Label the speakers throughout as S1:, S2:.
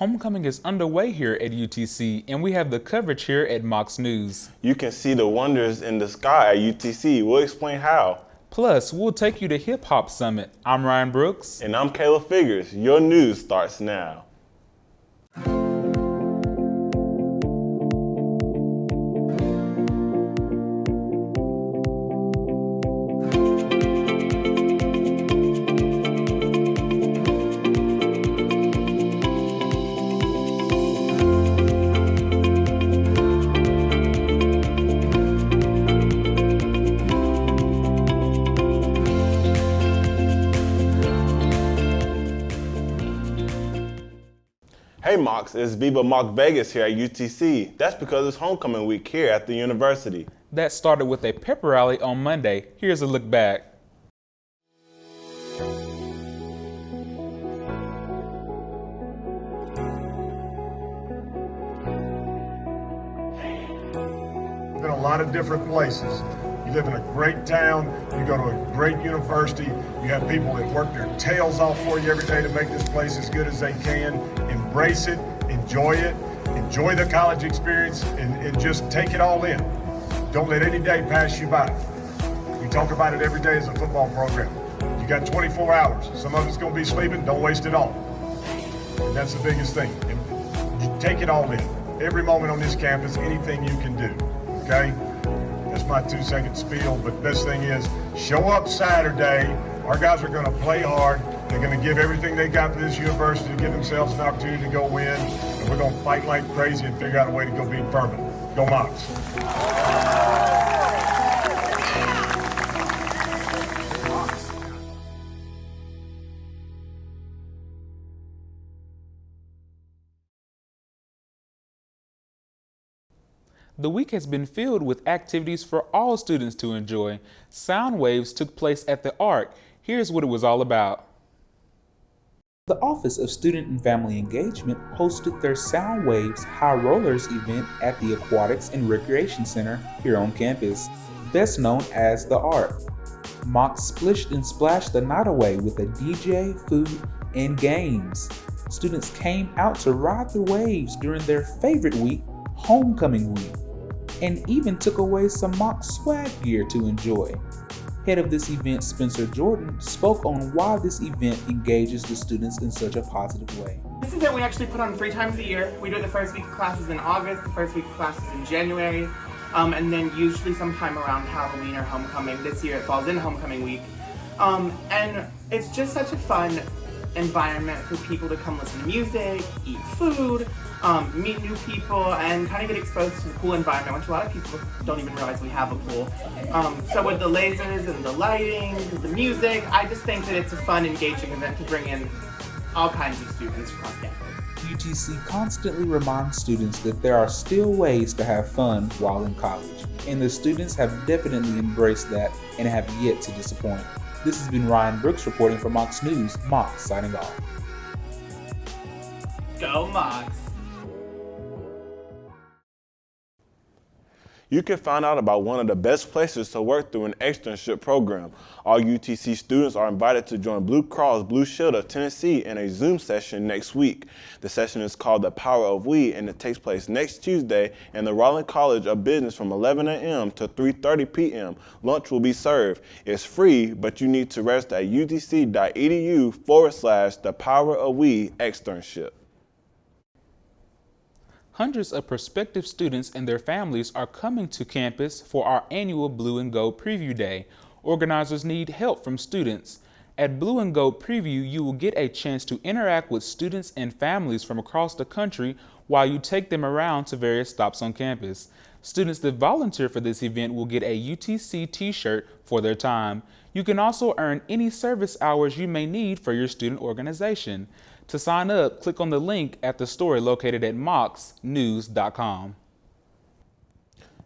S1: Homecoming is underway here at UTC, and we have the coverage here at Mocs News.
S2: You can see the wonders in the sky at UTC. We'll explain how.
S1: Plus, we'll take you to HipHop Summit. I'm Ryan Brooks.
S2: And I'm Caleb Figures. Your news starts now. Hey Mocs, it's Viva Moc Vegas here at UTC. That's because it's homecoming week here at the university.
S1: That started with a pep rally on Monday. Here's a look back.
S3: Been a lot of different places. You live in a great town, you go to a great university, you have people that work their tails off for you every day to make this place as good as they can. Embrace it, enjoy the college experience, and just take it all in. Don't let any day pass you by. We talk about it every day as a football program. You got 24 hours. Some of it's going to be sleeping, don't waste it all. And that's the biggest thing. And take it all in. Every moment on this campus, anything you can do, okay? That's my 2-second spiel, but best thing is, show up Saturday. Our guys are gonna play hard. They're gonna give everything they got for this university to give themselves an opportunity to go win. And we're gonna fight like crazy and figure out a way to go beat Furman. Go Mocs.
S1: The week has been filled with activities for all students to enjoy. Sound waves took place at the Arc. Here's what it was all about. The Office of Student and Family Engagement hosted their Sound Waves High Rollers event at the Aquatics and Recreation Center here on campus, best known as the Arc. Mocs splished and splashed the night away with a DJ, food, and games. Students came out to ride the waves during their favorite week, Homecoming Week, and even took away some Mocs swag gear to enjoy. Head of this event, Spencer Jordan, spoke on why this event engages the students in such a positive way.
S4: This event we actually put on 3 times a year. We do it the first week of classes in August, the first week of classes in January, and then usually sometime around Halloween or homecoming. This year it falls in homecoming week. And it's just such a fun environment for people to come listen to music, eat food, meet new people, and kind of get exposed to the pool environment, which a lot of people don't even realize we have a pool. So with the lasers and the lighting, the music, I just think that it's a fun, engaging event to bring in all kinds of students across campus.
S1: UTC constantly reminds students that there are still ways to have fun while in college, and the students have definitely embraced that and have yet to disappoint. This has been Ryan Brooks reporting for Mocs News. Mocs signing off.
S4: Go Mocs!
S2: You can find out about one of the best places to work through an externship program. All UTC students are invited to join Blue Cross Blue Shield of Tennessee in a Zoom session next week. The session is called The Power of We, and it takes place next Tuesday in the Rollins College of Business from 11 a.m. to 3:30 p.m. Lunch will be served. It's free, but you need to register at utc.edu/The Power of We externship.
S1: Hundreds of prospective students and their families are coming to campus for our annual Blue and Gold Preview Day. Organizers need help from students. At Blue and Gold Preview, you will get a chance to interact with students and families from across the country while you take them around to various stops on campus. Students that volunteer for this event will get a UTC t-shirt for their time. You can also earn any service hours you may need for your student organization. To sign up, click on the link at the story located at mocsnews.com.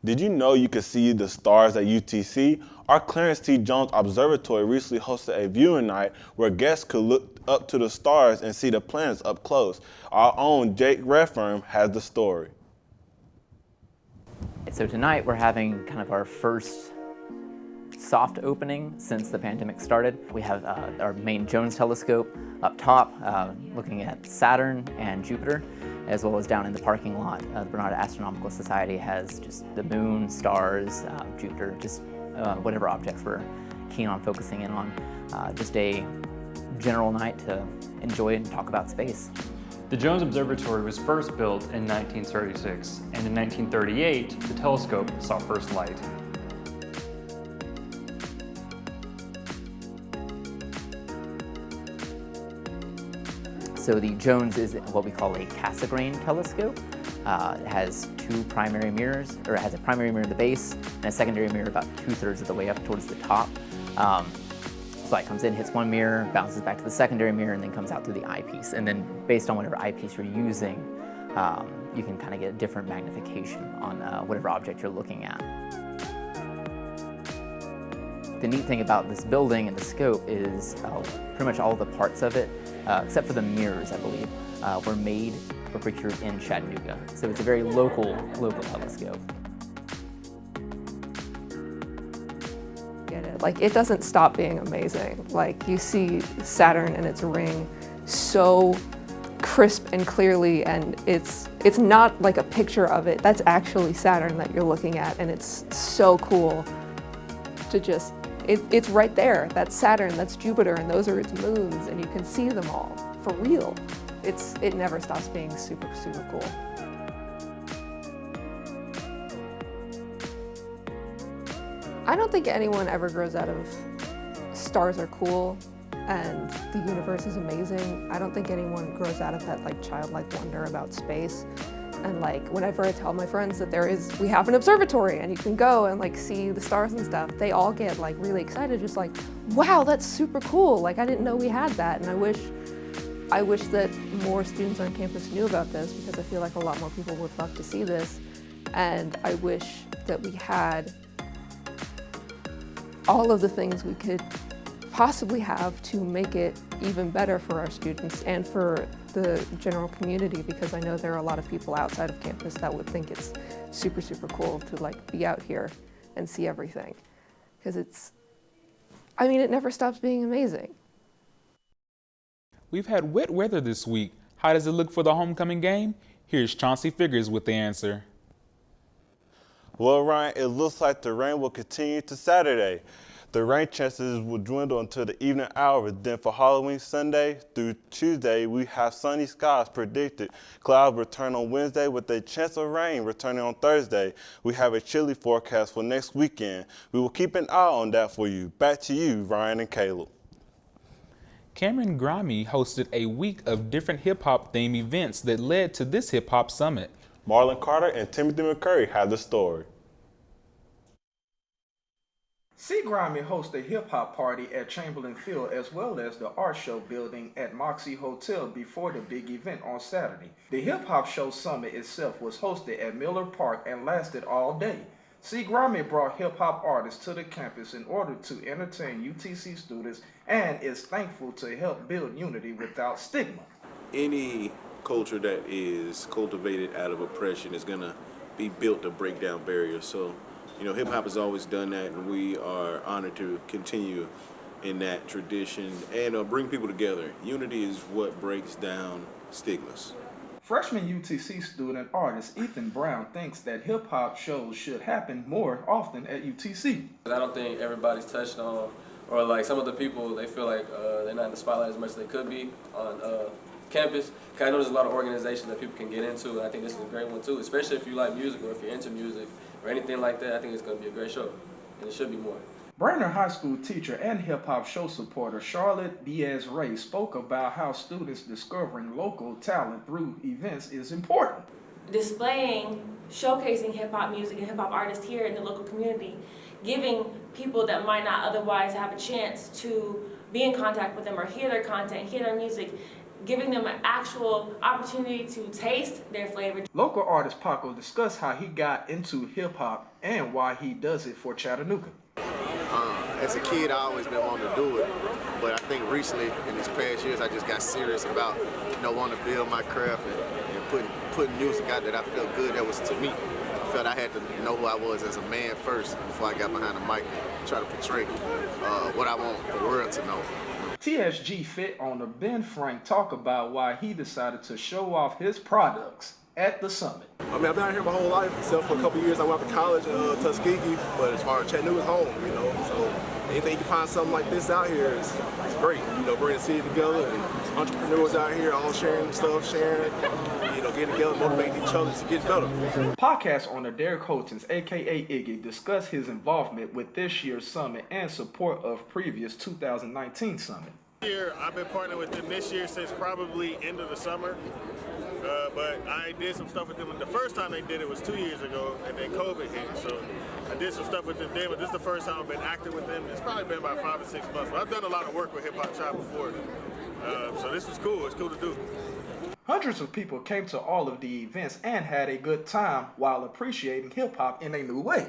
S2: Did you know you could see the stars at UTC? Our Clarence T. Jones Observatory recently hosted a viewing night where guests could look up to the stars and see the planets up close. Our own Jake Redfern has the story.
S5: So tonight we're having kind of our first soft opening since the pandemic started. We have our main Jones telescope up top, looking at Saturn and Jupiter, as well as down in the parking lot. The Bernard Astronomical Society has just the moon, stars, Jupiter, just whatever objects we're keen on focusing in on. Just a general night to enjoy and talk about space.
S6: The Jones Observatory was first built in 1936, and in 1938, the telescope saw first light.
S5: So the Jones is what we call a Cassegrain telescope. It has two primary mirrors, or it has a primary mirror at the base and a secondary mirror about 2/3 of the way up towards the top. So light comes in, hits one mirror, bounces back to the secondary mirror, and then comes out through the eyepiece. And then based on whatever eyepiece you're using, you can kind of get a different magnification on whatever object you're looking at. The neat thing about this building and the scope is pretty much all the parts of it, except for the mirrors, I believe, were made or procured in Chattanooga. So it's a very local telescope.
S7: Like, it doesn't stop being amazing. Like, you see Saturn and its ring so crisp and clearly, and it's not like a picture of it. That's actually Saturn that you're looking at, and it's so cool to just, it's right there. That's Saturn, that's Jupiter, and those are its moons, and you can see them all, for real. It never stops being super, super cool. I don't think anyone ever grows out of stars are cool and the universe is amazing. I don't think anyone grows out of that like childlike wonder about space. And like whenever I tell my friends that we have an observatory and you can go and like see the stars and stuff, they all get like really excited, just like, wow, that's super cool. Like I didn't know we had that. And I wish that more students on campus knew about this, because I feel like a lot more people would love to see this. And I wish that we had all of the things we could possibly have to make it even better for our students and for the general community, because I know there are a lot of people outside of campus that would think it's super, super cool to like be out here and see everything. Because it never stops being amazing.
S1: We've had wet weather this week. How does it look for the homecoming game? Here's Chauncey Figures with the answer.
S2: Well, Ryan, it looks like the rain will continue to Saturday. The rain chances will dwindle until the evening hours. Then for Halloween Sunday through Tuesday, we have sunny skies predicted. Clouds return on Wednesday with a chance of rain returning on Thursday. We have a chilly forecast for next weekend. We will keep an eye on that for you. Back to you, Ryan and Caleb.
S1: Cameron Grammy hosted a week of different hip-hop theme events that led to this HipHop Summit.
S2: Marlon Carter and Timothy McCurry have the story.
S8: C. Grammy hosted a hip-hop party at Chamberlain Field as well as the art show building at Mocs Hotel before the big event on Saturday. The hip-hop show summit itself was hosted at Miller Park and lasted all day. C. Grammy brought hip-hop artists to the campus in order to entertain UTC students and is thankful to help build unity without stigma.
S9: Any culture that is cultivated out of oppression is going to be built to break down barriers. So, hip-hop has always done that, and we are honored to continue in that tradition and bring people together. Unity is what breaks down stigmas.
S8: Freshman UTC student artist Ethan Brown thinks that hip-hop shows should happen more often at UTC.
S10: I don't think everybody's touched on, or like some of the people, they feel like they're not in the spotlight as much as they could be on campus. Cause I know there's a lot of organizations that people can get into, and I think this is a great one too, especially if you like music or if you're into music or anything like that. I think it's going to be a great show, and it should be more.
S8: Brainerd High School teacher and hip-hop show supporter Charlotte Diaz-Ray spoke about how students discovering local talent through events is important.
S11: Displaying, showcasing hip-hop music and hip-hop artists here in the local community, giving people that might not otherwise have a chance to be in contact with them or hear their content, hear their music, giving them an actual opportunity to taste their flavor.
S8: Local artist Paco discussed how he got into hip-hop and why he does it for Chattanooga.
S12: as a kid, I always been wanting to do it, but I think recently, in these past years, I just got serious about, wanting to build my craft and putting music out that I felt good. That was to me. I felt I had to know who I was as a man first before I got behind the mic and try to portray what I want the world to know.
S8: TSG Fit on the Ben Frank talk about why he decided to show off his products at the summit.
S13: I mean, I've been out here my whole life, except for a couple years I went out to college in Tuskegee, but as far as Chattanooga's home, so anything you can find something like this out here is great. Bring the city together and entrepreneurs out here all sharing stuff, getting together, motivating each other to get better.
S8: Podcast owner Derek Holtons, aka Iggy, discussed his involvement with this year's summit and support of previous 2019 summit.
S14: I've been partnering with them this year since probably end of the summer. But I did some stuff with them. The first time they did it was 2 years ago, and then COVID hit. So I did some stuff with them then, but this is the first time I've been active with them. It's probably been about 5 or 6 months. But I've done a lot of work with Hip Hop Tribe before. So this was cool. It's cool to do.
S8: Hundreds of people came to all of the events and had a good time while appreciating hip-hop in a new way.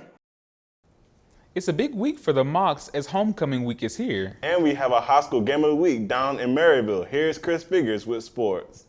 S1: It's a big week for the Mocs as homecoming week is here.
S2: And we have a high school game of the week down in Maryville. Here's Chris Figures with sports.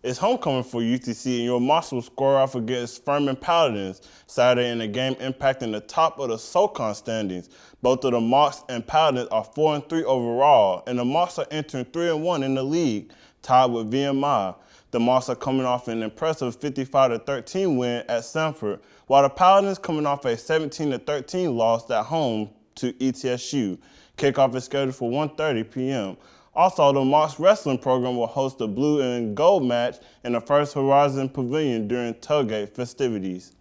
S2: It's homecoming for UTC, and your Mocs will square off against Furman Paladins Saturday in a game impacting the top of the SoCon standings. Both of the Mocs and Paladins are 4-3 overall, and the Mocs are entering 3-1 in the league, tied with VMI. The Mocs are coming off an impressive 55-13 win at Sanford, while the Paladins coming off a 17-13 loss at home to ETSU. Kickoff is scheduled for 1:30 p.m. Also, the Mocs wrestling program will host the blue and gold match in the First Horizon Pavilion during tailgate festivities.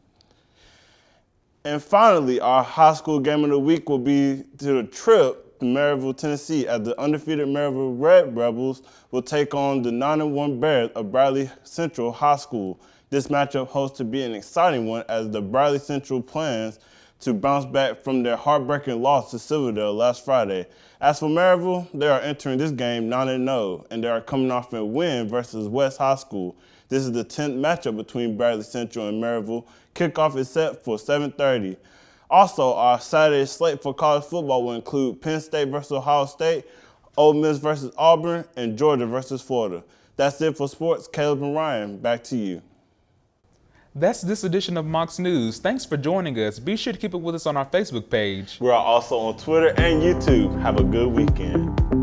S2: And finally, our high school game of the week will be to the trip to Maryville, Tennessee, as the undefeated Maryville Red Rebels will take on the 9-1 Bears of Bradley Central High School. This matchup hopes to be an exciting one as the Bradley Central plans to bounce back from their heartbreaking loss to Silverdale last Friday. As for Maryville, they are entering this game 9-0, and they are coming off a win versus West High School. This is the 10th matchup between Bradley Central and Maryville. Kickoff is set for 7:30. Also, our Saturday slate for college football will include Penn State versus Ohio State, Ole Miss versus Auburn, and Georgia versus Florida. That's it for sports. Caleb and Ryan, back to you.
S1: That's this edition of Mocs News. Thanks for joining us. Be sure to keep up with us on our Facebook page.
S2: We're also on Twitter and YouTube. Have a good weekend.